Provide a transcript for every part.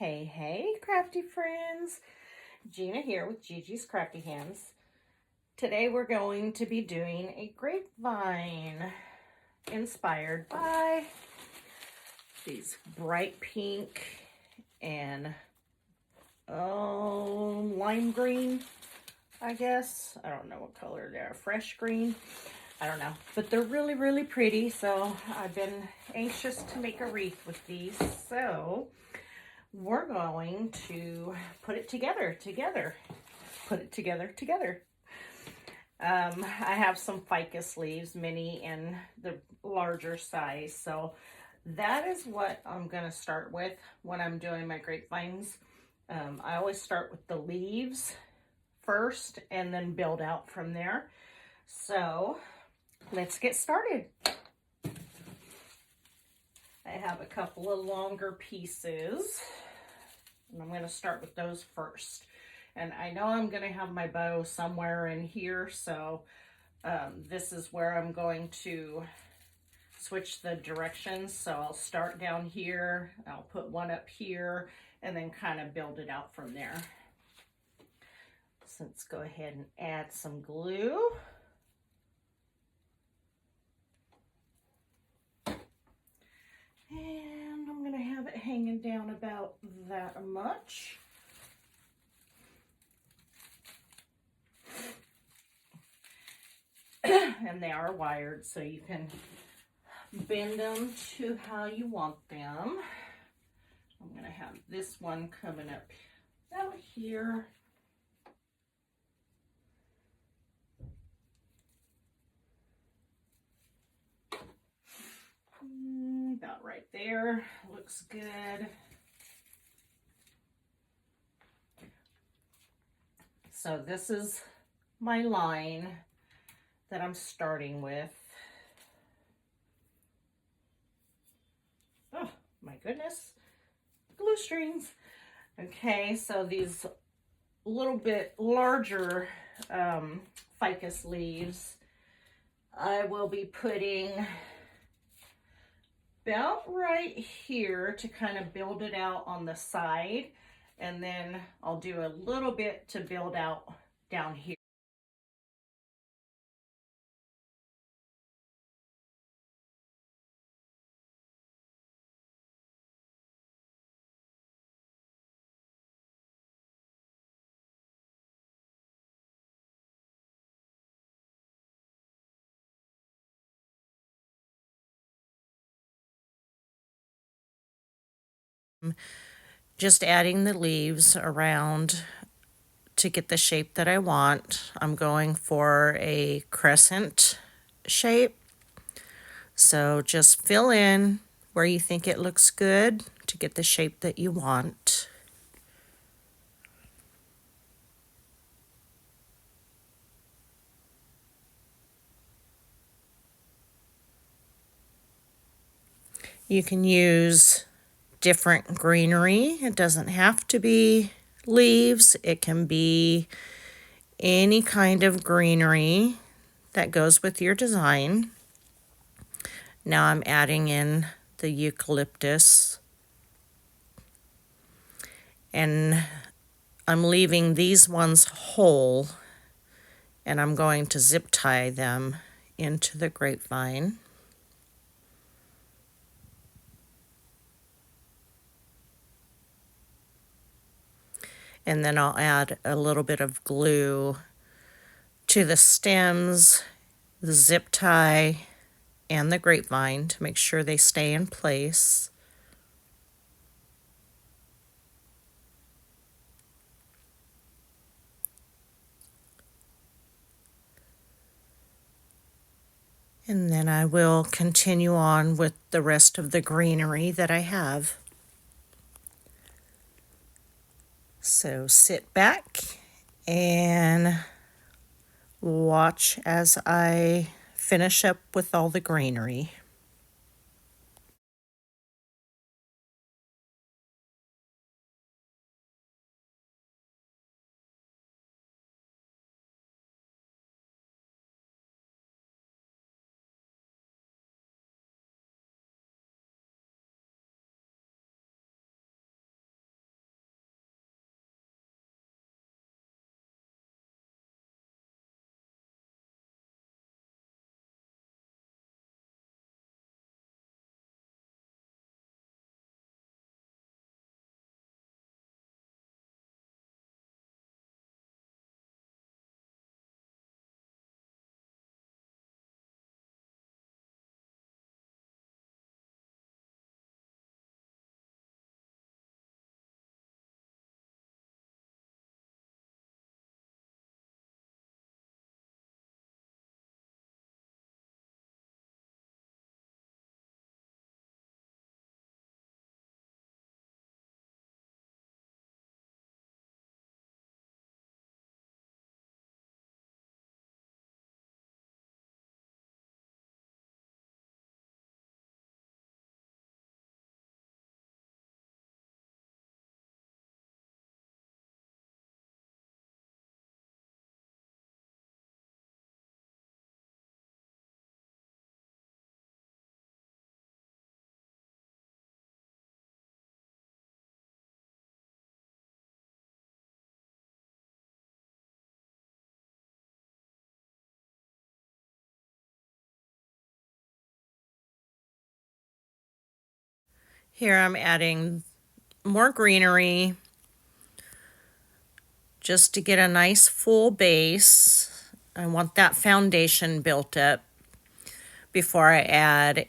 Hey, crafty friends. Gina here with Gigi's Crafty Hands. Today we're going to be doing a grapevine inspired by these bright pink and lime green, I guess. I don't know what color they're. Fresh green. I don't know. But they're really pretty, so I've been anxious to make a wreath with these. So we're going to put it together. Put it together. I have some ficus leaves, mini and the larger size. So that is what I'm going to start with when I'm doing my grapevines. I always start with the leaves first and then build out from there. So let's get started. I have a couple of longer pieces, and I'm going to start with those first. And I know I'm going to have my bow somewhere in here, so this is where I'm going to switch the directions. So I'll start down here, I'll put one up here, and then kind of build it out from there. So let's go ahead and add some glue. And I'm going to have it hanging down about that much. And they are wired, so you can bend them to how you want them. I'm going to have this one coming up out here. About right there. Looks good. So this is my line that I'm starting with. Oh my goodness, glue strings. Okay, so these little bit larger ficus leaves, I will be putting about right here to kind of build it out on the side, and then I'll do a little bit to build out down here. Just adding the leaves around to get the shape that I want. I'm going for a crescent shape. So just fill in where you think it looks good to get the shape that you want. You can use different greenery. It doesn't have to be leaves. It can be any kind of greenery that goes with your design. Now I'm adding in the eucalyptus, and I'm leaving these ones whole, and I'm going to zip tie them into the grapevine. And then I'll add a little bit of glue to the stems, the zip tie, and the grapevine to make sure they stay in place. And then I will continue on with the rest of the greenery that I have. So sit back and watch as I finish up with all the greenery. Here I'm adding more greenery just to get a nice full base. I want that foundation built up before I add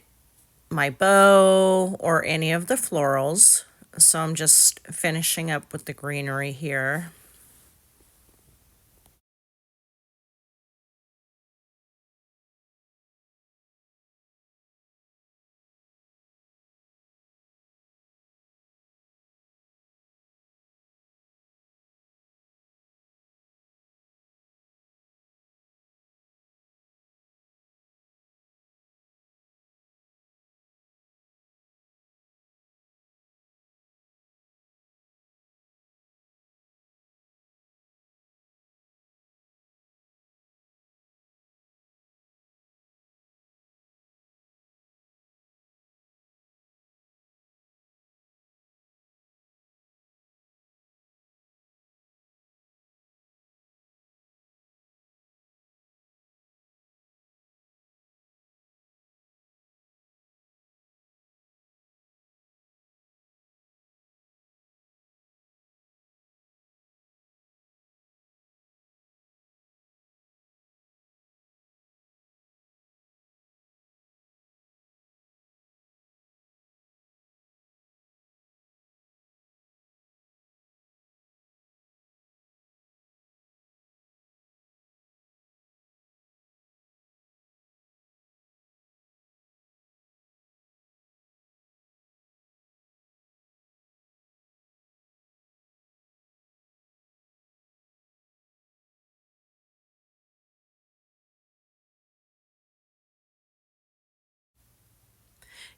my bow or any of the florals. So I'm just finishing up with the greenery here.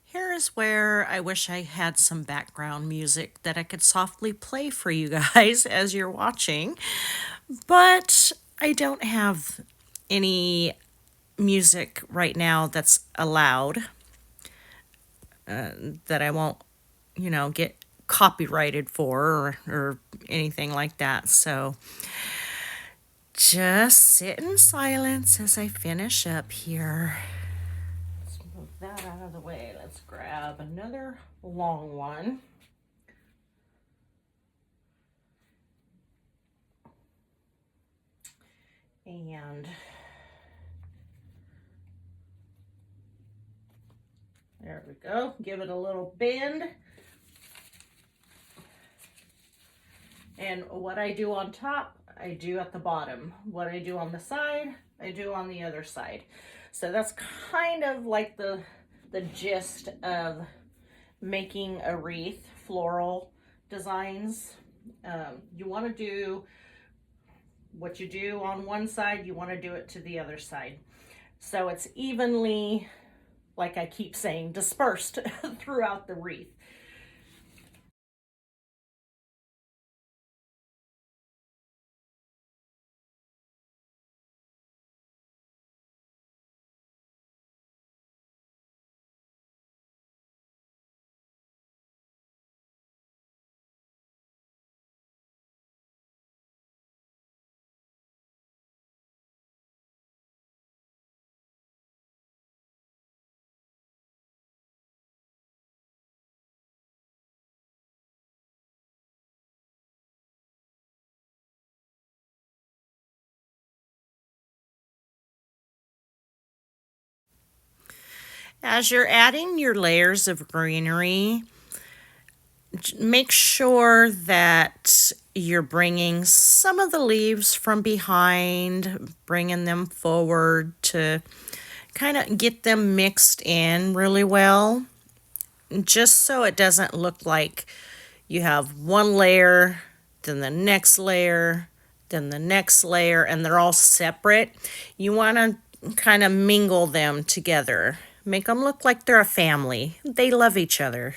Here is where I wish I had some background music that I could softly play for you guys as you're watching, but I don't have any music right now that's allowed, that I won't, get copyrighted for or anything like that. So just sit in silence as I finish up here. Let's move that out of the way. Let's grab another long one. And there we go. Give it a little bend. And what I do on top, I do at the bottom. What I do on the side, I do on the other side. So that's kind of like the gist of making a wreath, floral designs. You want to do what you do on one side, you want to do it to the other side. So it's evenly, like I keep saying, dispersed throughout the wreath. As you're adding your layers of greenery, make sure that you're bringing some of the leaves from behind, bringing them forward to kind of get them mixed in really well, just so it doesn't look like you have one layer, then the next layer, then the next layer, and they're all separate. You want to kind of mingle them together. Make them look like they're a family. They love each other.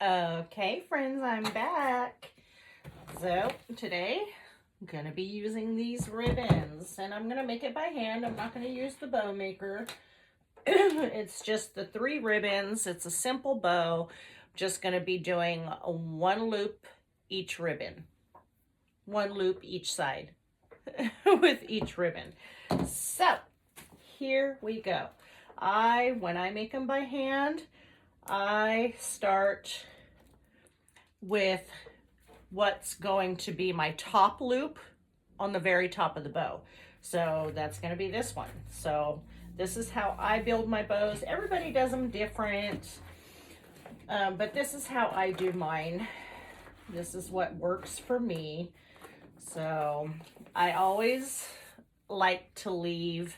Okay, friends, I'm back. So today I'm gonna be using these ribbons, and I'm gonna make it by hand. I'm not gonna use the bow maker. It's just the 3 ribbons. It's a simple bow. Just gonna be doing one loop each ribbon, one loop each side with each ribbon. So here we go. When I make them by hand, I start with what's going to be my top loop on the very top of the bow. So that's going to be this one. So this is how I build my bows. Everybody does them different, but this is how I do mine. This is what works for me. So I always like to leave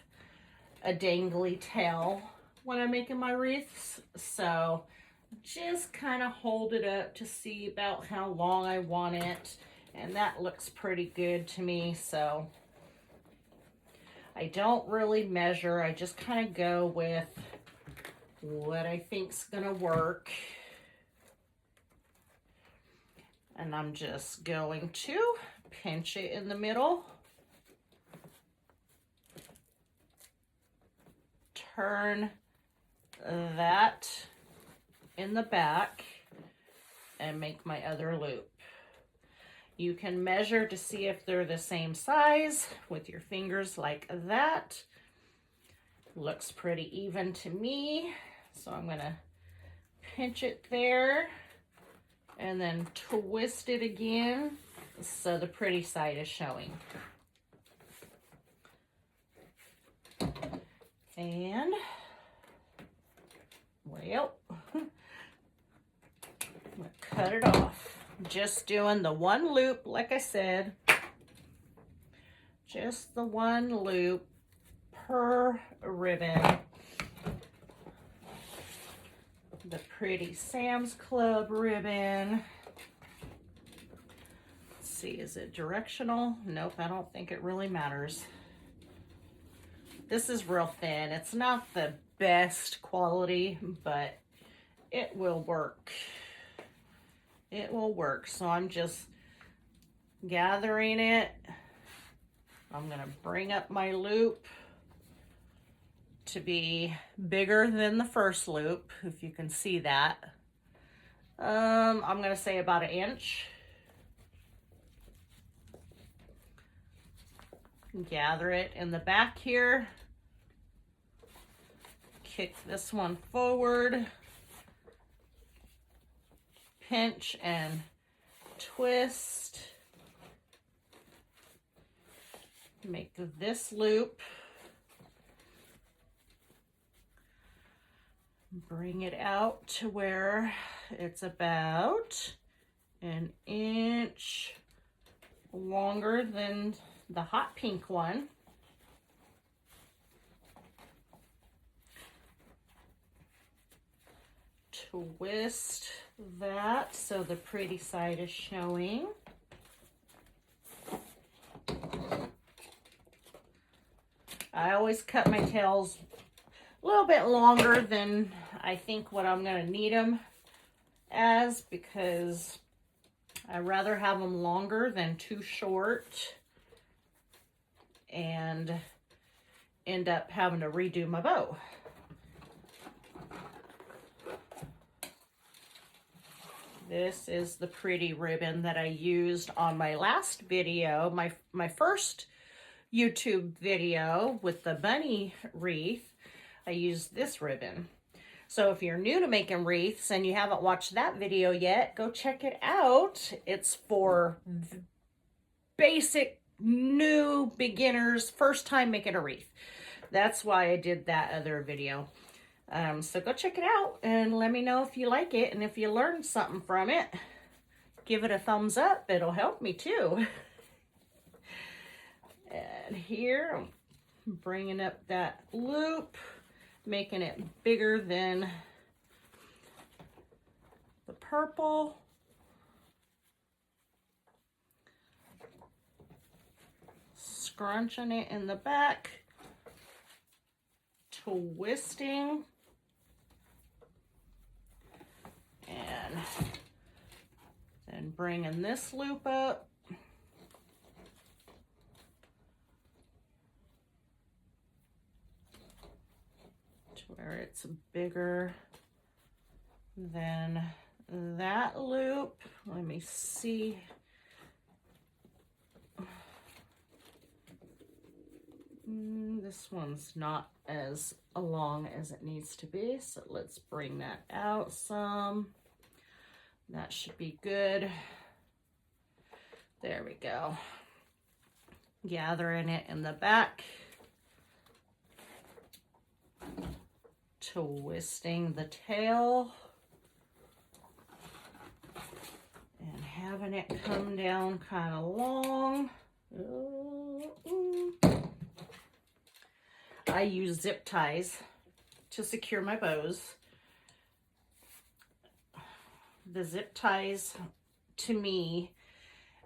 a dangly tail when I'm making my wreaths. So just kind of hold it up to see about how long I want it. And that looks pretty good to me. So I don't really measure. I just kind of go with what I think's gonna work. And I'm just going to pinch it in the middle. Turn that in the back and make my other loop. You can measure to see if they're the same size with your fingers like that. Looks pretty even to me. So I'm gonna pinch it there and then twist it again so the pretty side is showing. And, well, I'm gonna cut it off. Just doing the one loop, like I said, just the one loop per ribbon. The pretty Sam's Club ribbon. Let's see, is it directional? Nope, I don't think it really matters. This is real thin. It's not the best quality, but it will work. It will work. So I'm just gathering it. I'm gonna bring up my loop to be bigger than the first loop, if you can see that. I'm gonna say about 1 inch. Gather it in the back here. Kick this one forward. Pinch and twist. Make this loop. Bring it out to where it's about 1 inch longer than the hot pink one. Twist that so the pretty side is showing. I always cut my tails a little bit longer than I think what I'm going to need them as, because I rather have them longer than too short and end up having to redo my bow. This is the pretty ribbon that I used on my last video, my first YouTube video with the bunny wreath. I used this ribbon. So if you're new to making wreaths and you haven't watched that video yet, go check it out. It's for basic, new beginners, first time making a wreath. That's why I did that other video. So go check it out and let me know if you like it, and if you learned something from it, give it a thumbs up. It'll help me too. And here I'm bringing up that loop, making it bigger than the purple. Scrunching it in the back, twisting, And then bringing this loop up. To where it's bigger than that loop. Let me see. This one's not as long as it needs to be, so let's bring that out some. That should be good. There we go. Gathering it in the back. Twisting the tail. And having it come down kind of long. I use zip ties to secure my bows. The zip ties, to me,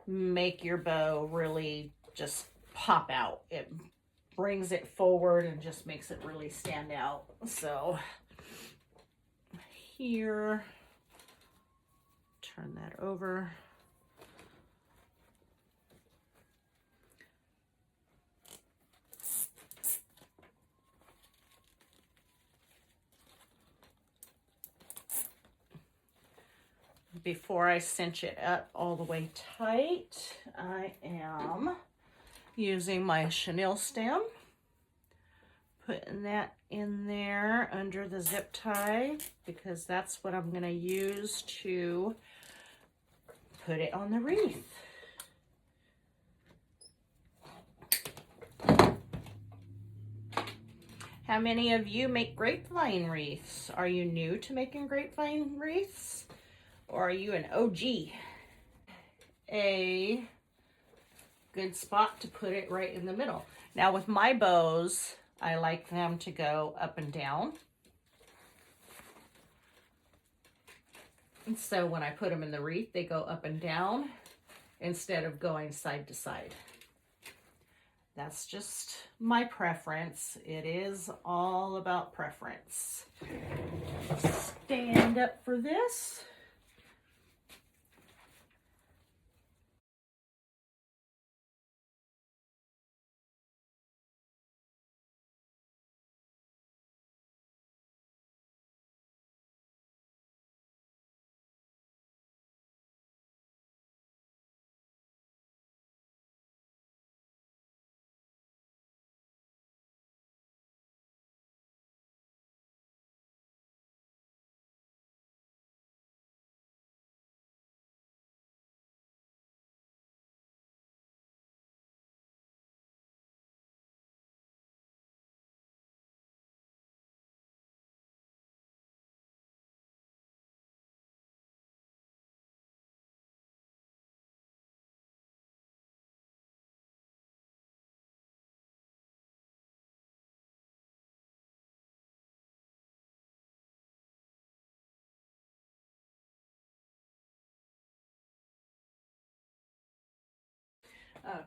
make your bow really just pop out. It brings it forward and just makes it really stand out. So here, turn that over. Before I cinch it up all the way tight, I am using my chenille stem, putting that in there under the zip tie, because that's what I'm going to use to put it on the wreath. How many of you make grapevine wreaths? Are you new to making grapevine wreaths? Or are you an OG? A good spot to put it right in the middle. Now with my bows, I like them to go up and down. And so when I put them in the wreath, they go up and down instead of going side to side. That's just my preference. It is all about preference. Stand up for this.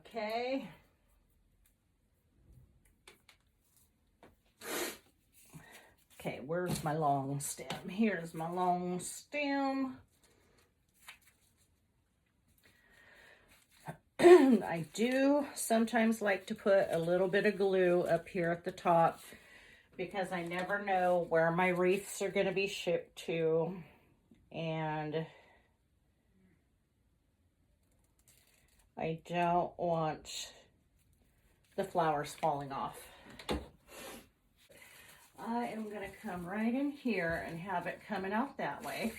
Okay. Okay, where's my long stem? Here's my long stem. I do sometimes like to put a little bit of glue up here at the top because I never know where my wreaths are going to be shipped to, and I don't want the flowers falling off. I am going to come right in here and have it coming out that way.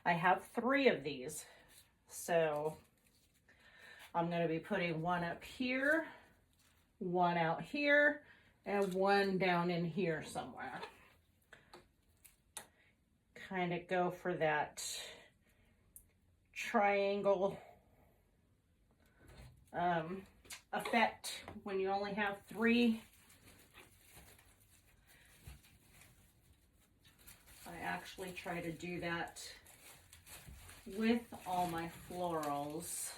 I have 3 of these, so I'm going to be putting one up here, one out here, and one down in here somewhere. Kind of go for that triangle effect when you only have 3. I actually try to do that with all my florals.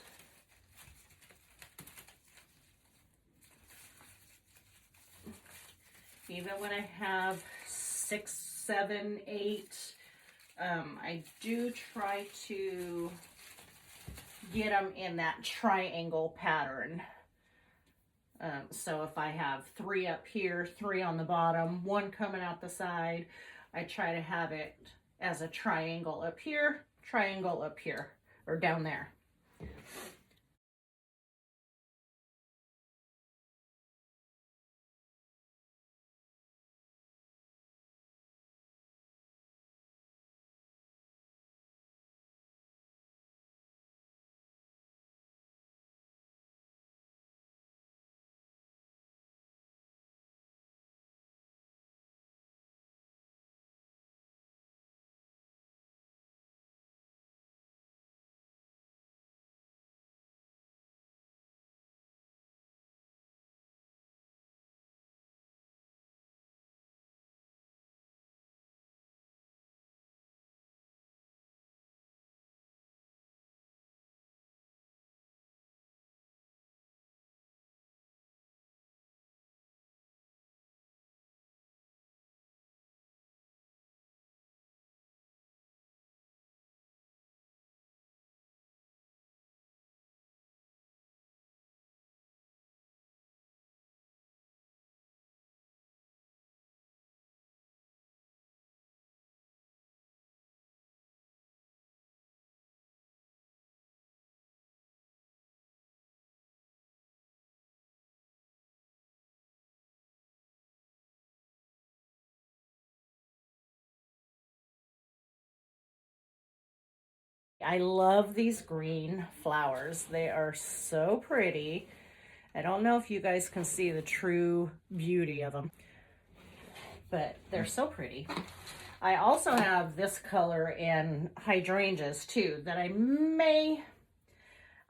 Even when I have 6, 7, 8 I do try to get them in that triangle pattern. So if I have 3 up here, 3 on the bottom, 1 coming out the side, I try to have it as a triangle up here, or down there. I love these green flowers. They are so pretty. I don't know if you guys can see the true beauty of them, but they're so pretty. I also have this color in hydrangeas too that I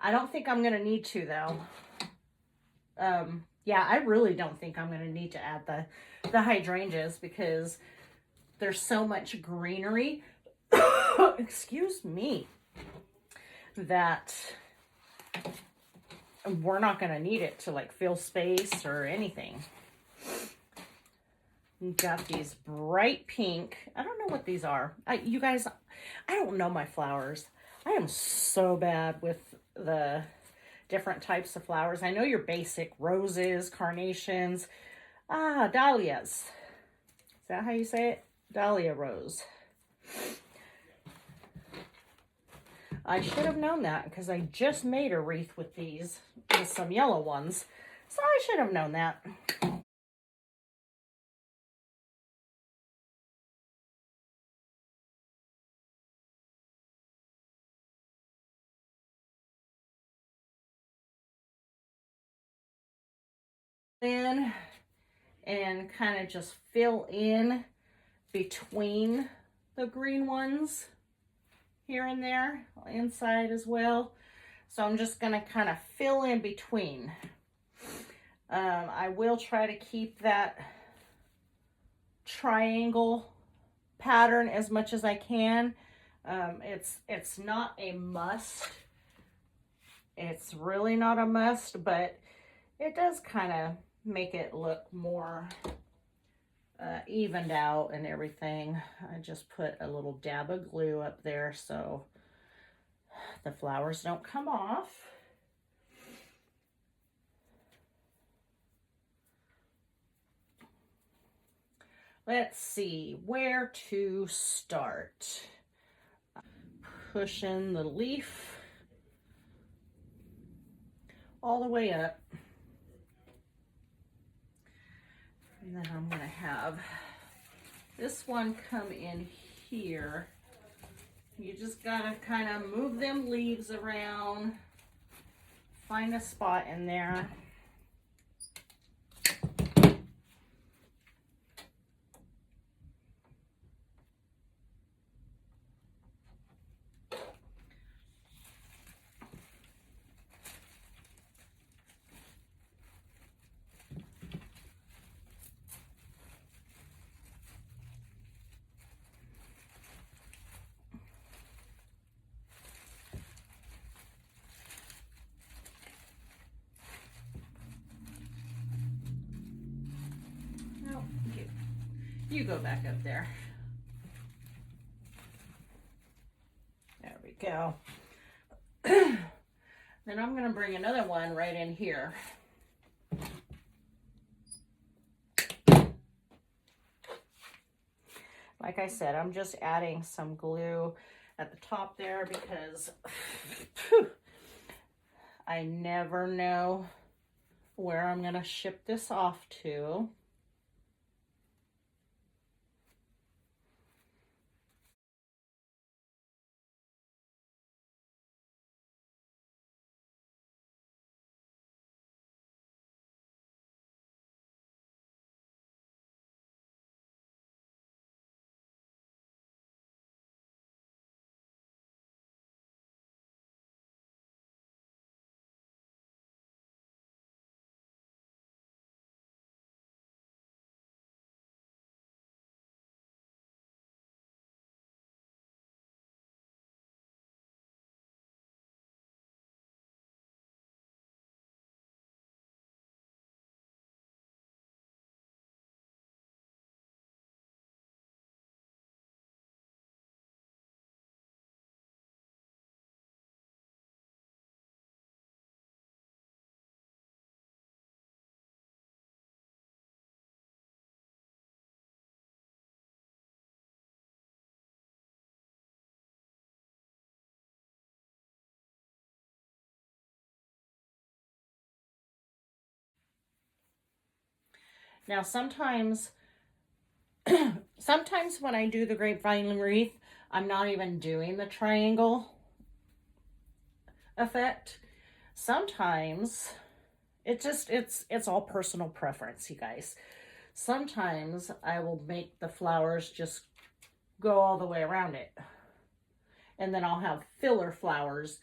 don't think I'm going to need to though. Yeah, I really don't think I'm going to need to add the hydrangeas because there's so much greenery. Excuse me. That we're not going to need it to like fill space or anything. We've got these bright pink. I don't know what these are. You guys, I don't know my flowers. I am so bad with the different types of flowers. I know your basic roses, carnations, dahlias. Is that how you say it? Dahlia rose. I should have known that because I just made a wreath with these, with some yellow ones. So I should have known that. In and kind of just fill in between the green ones here and there, inside as well. So I'm just going to kind of fill in between. I will try to keep that triangle pattern as much as I can. It's not a must. It's really not a must, but it does kind of make it look more evened out and everything. I just put a little dab of glue up there so the flowers don't come off. Let's see where to start. Pushing the leaf all the way up. And then I'm going to have this one come in here. You just got to kind of move them leaves around. Find a spot in there. You go back up there. go. Then I'm going to bring another one right in here. Like I said, I'm just adding some glue at the top there because I never know where I'm going to ship this off to. Now sometimes when I do the grapevine wreath, I'm not even doing the triangle effect. Sometimes it's all personal preference, you guys. Sometimes I will make the flowers just go all the way around it. And then I'll have filler flowers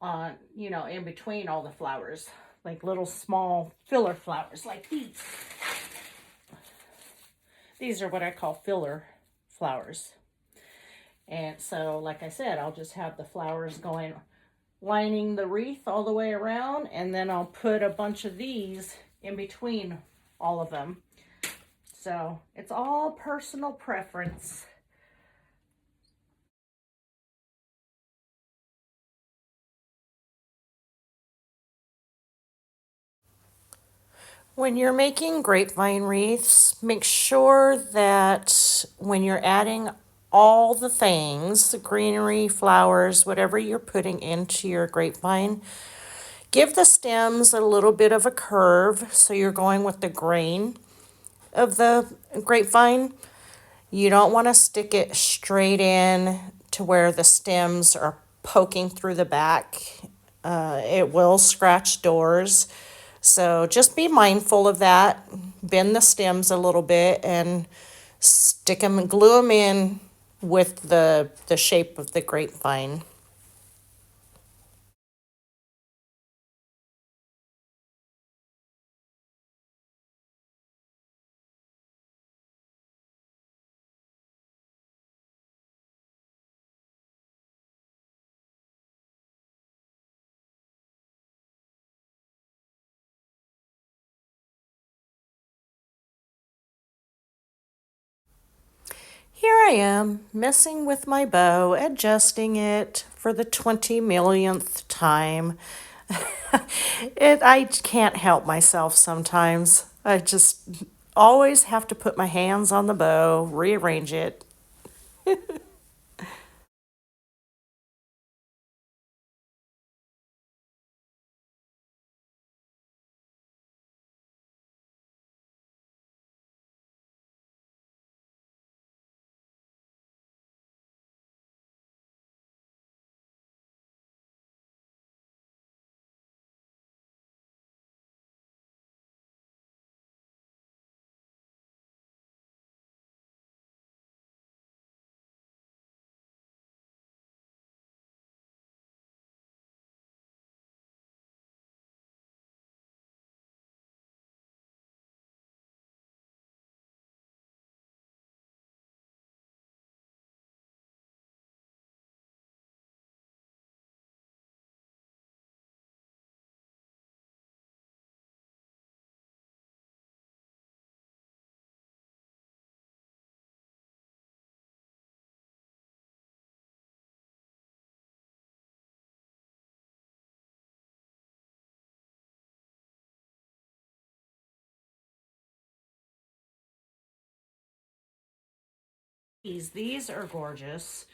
on, you know, in between all the flowers, like little small filler flowers like these. These are what I call filler flowers. And so, like I said, I'll just have the flowers going, lining the wreath all the way around, and then I'll put a bunch of these in between all of them. So it's all personal preference. When you're making grapevine wreaths, make sure that when you're adding all the things, the greenery, flowers, whatever you're putting into your grapevine, give the stems a little bit of a curve so you're going with the grain of the grapevine. You don't want to stick it straight in to where the stems are poking through the back. It will scratch doors. So just be mindful of that. Bend the stems a little bit and stick them and glue them in with the shape of the grapevine. Here I am, messing with my bow, adjusting it for the 20 millionth time. I can't help myself sometimes. I just always have to put my hands on the bow, rearrange it. These are gorgeous.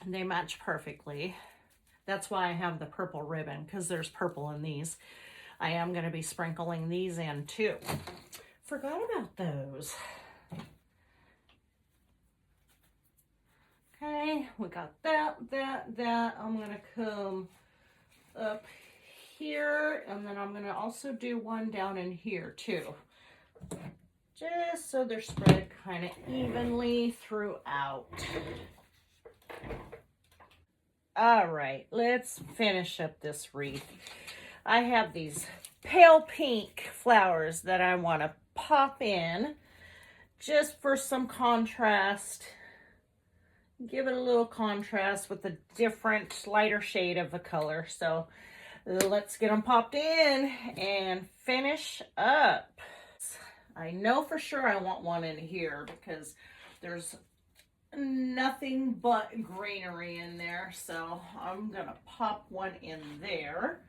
They match perfectly. That's why I have the purple ribbon, because there's purple in these. I am going to be sprinkling these in too. Forgot about those. Okay, we got that. I'm going to come up here, and then I'm going to also do one down in here too. Just so they're spread kind of evenly throughout. All right, let's finish up this wreath. I have these pale pink flowers that I want to pop in just for some contrast. Give it a little contrast with a different, lighter shade of the color. So let's get them popped in and finish up. I know for sure I want one in here because there's nothing but greenery in there. So I'm gonna pop one in there.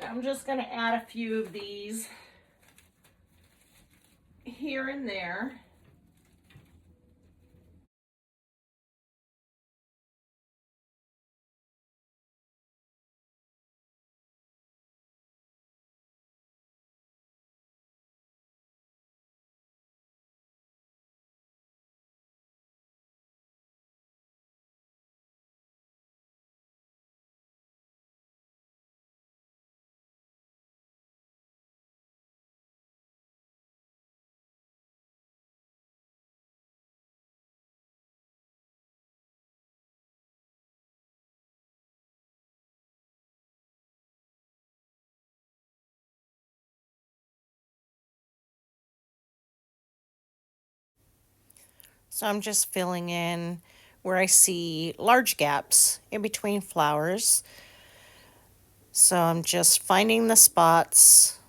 I'm just gonna add a few of these here and there. So I'm just filling in where I see large gaps in between flowers. So I'm just finding the spots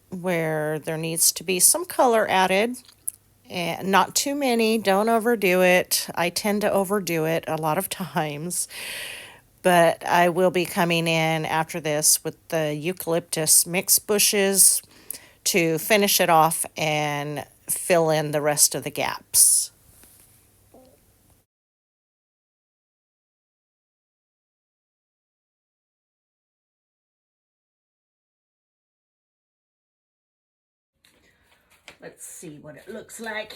where there needs to be some color added. And not too many, don't overdo it. I tend to overdo it a lot of times. But I will be coming in after this with the eucalyptus mixed bushes to finish it off and fill in the rest of the gaps. Let's see what it looks like.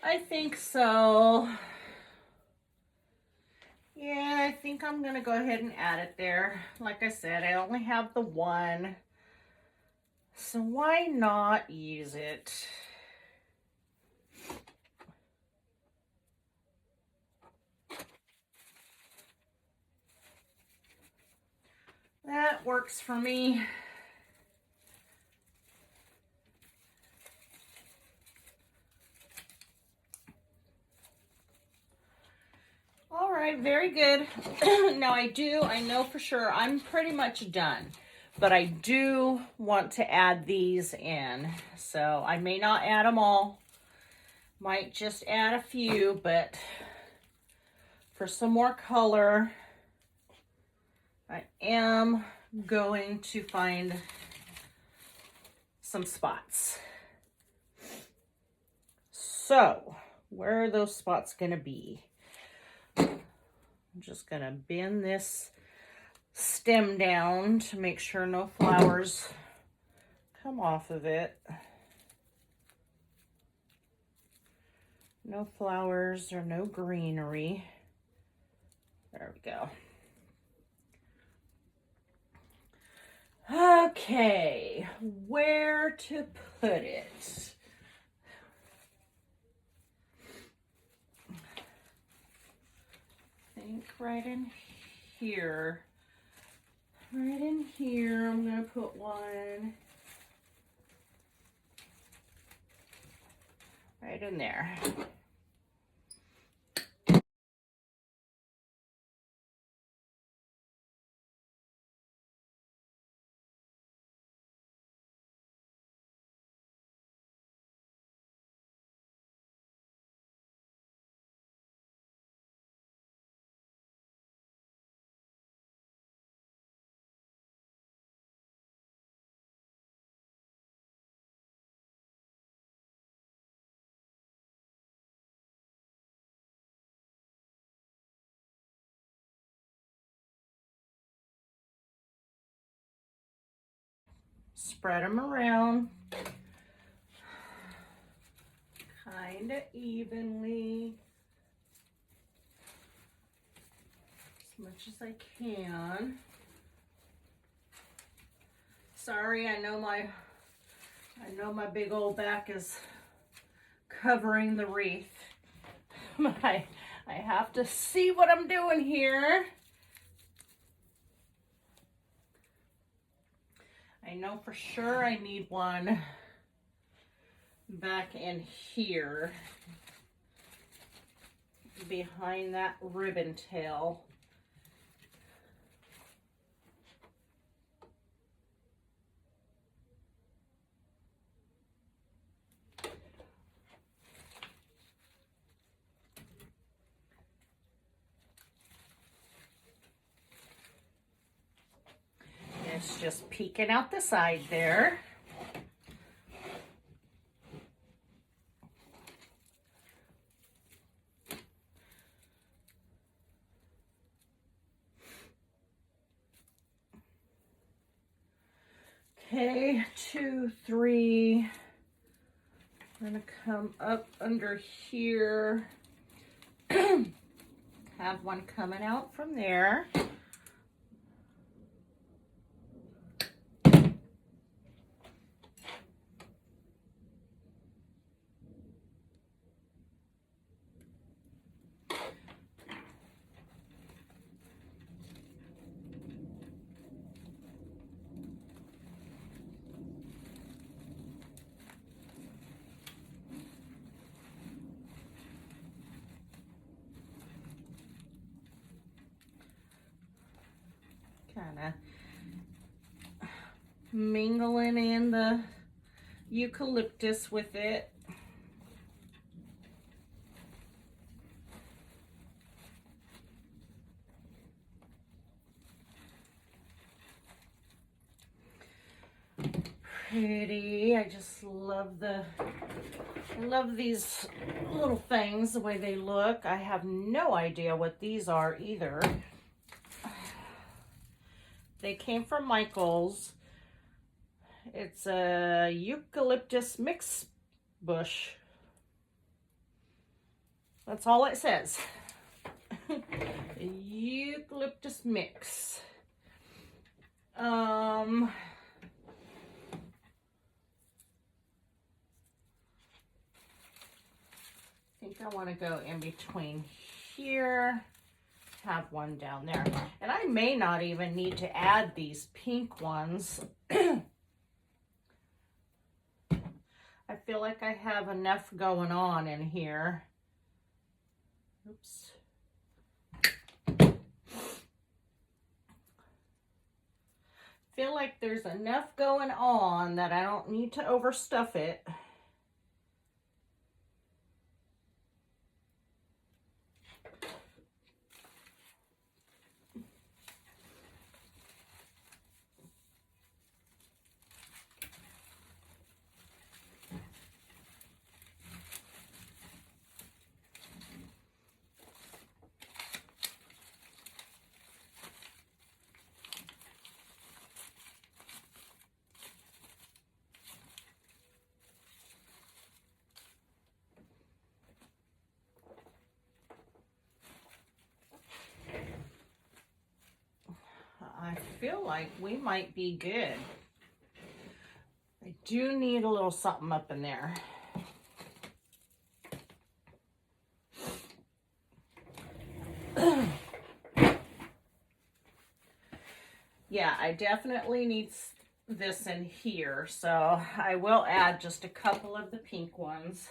I think so. Yeah, I think I'm gonna go ahead and add it there. Like I said, I only have the one, so why not use it? That works for me. All right, very good. Now I know for sure I'm pretty much done, but I do want to add these in. So I may not add them all, might just add a few, but for some more color, I am going to find some spots. So where are those spots gonna be? I'm just gonna bend this stem down to make sure no flowers come off of it. No flowers or no greenery. There we go. Okay, where to put it? I think right in here. Right in here, I'm gonna put one. Right in there. Spread them around kind of evenly, as much as I can. Sorry, I know my big old back is covering the wreath. I have to see what I'm doing here. I know for sure I need one back in here behind that ribbon tail. It's just peeking out the side there. Okay, 2, 3. I'm gonna come up under here. Have one coming out from there. Kind of mingling in the eucalyptus with it. Pretty. I just love these little things, the way they look. I have no idea what these are either. They came from Michael's. It's a eucalyptus mix bush. That's all it says. Eucalyptus mix. I think I want to go in between here. Have one down there. And I may not even need to add these pink ones. I feel like I have enough going on in here. Oops. Feel like there's enough going on that I don't need to overstuff it. I feel like we might be good. I do need a little something up in there. Yeah, I definitely need this in here, so I will add just a couple of the pink ones.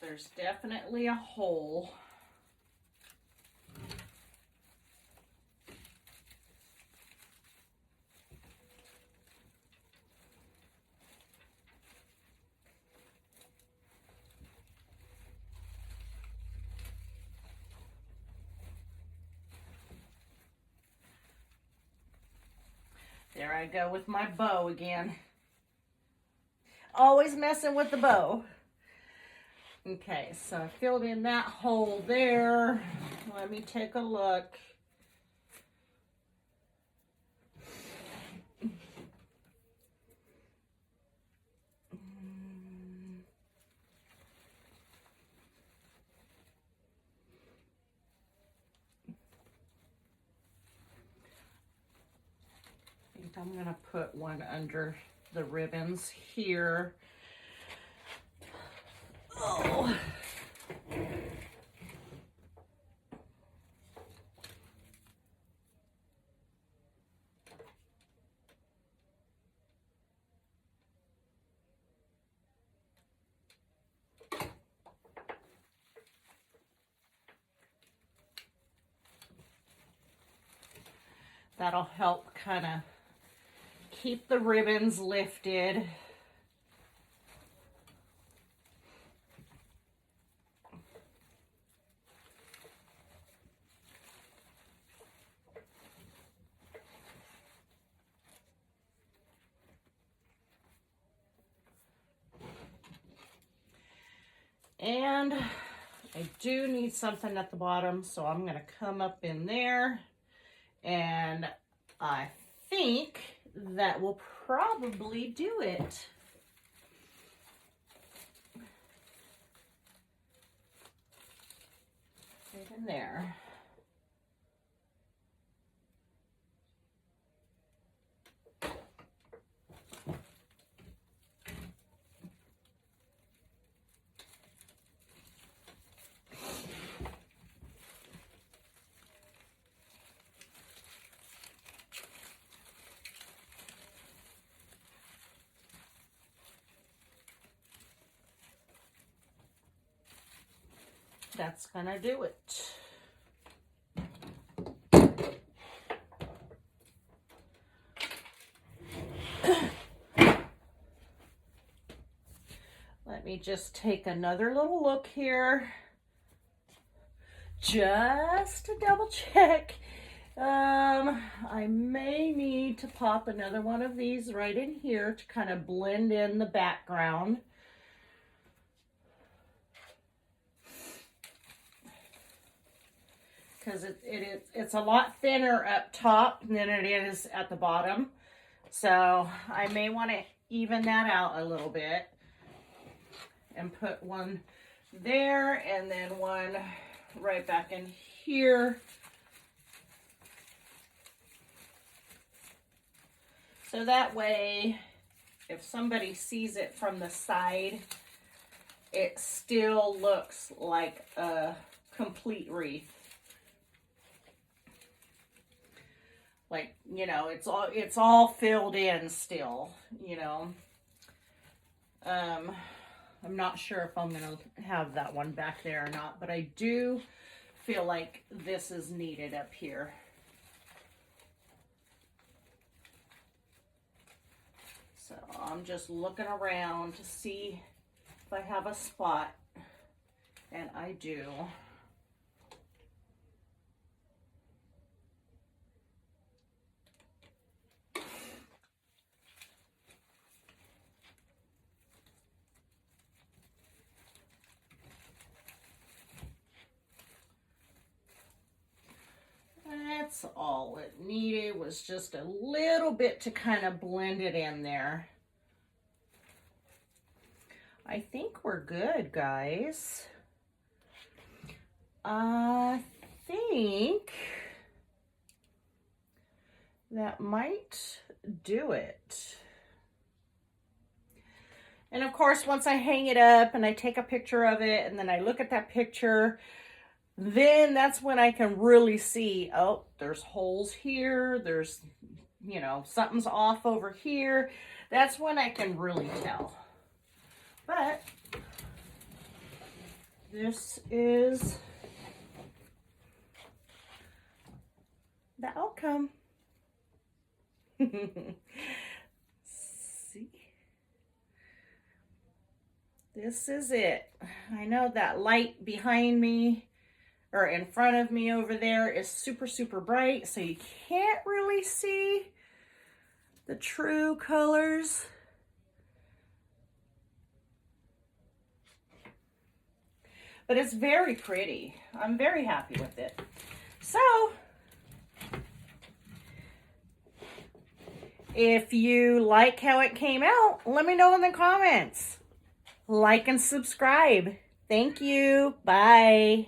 There's definitely a hole. There I go with my bow again. Always messing with the bow. Okay, so I filled in that hole there. Let me take a look. I think I'm gonna put one under the ribbons here. Oh. That'll help kind of keep the ribbons lifted. And I do need something at the bottom, so I'm going to come up in there, and I think that will probably do it. Right in there. That's gonna do it. Let me just take another little look here, just to double check. I may need to pop another one of these right in here to kind of blend in the background. Because it's a lot thinner up top than it is at the bottom. So I may want to even that out a little bit and put one there and then one right back in here. So that way, if somebody sees it from the side, it still looks like a complete wreath. Like, you know, it's all filled in still, you know. I'm not sure if I'm gonna have that one back there or not, but I do feel like this is needed up here. So I'm just looking around to see if I have a spot, and I do. That's all it needed, was just a little bit to kind of blend it in there. I think we're good, guys. I think that might do it. And of course, once I hang it up and I take a picture of it and then I look at that picture, then that's when I can really see, oh, there's holes here, there's, you know, something's off over here. That's when I can really tell. But this is the outcome. See? This is it. I know that light behind me or in front of me over there is super, super bright, so you can't really see the true colors. But it's very pretty. I'm very happy with it. So, if you like how it came out, let me know in the comments. Like and subscribe. Thank you. Bye.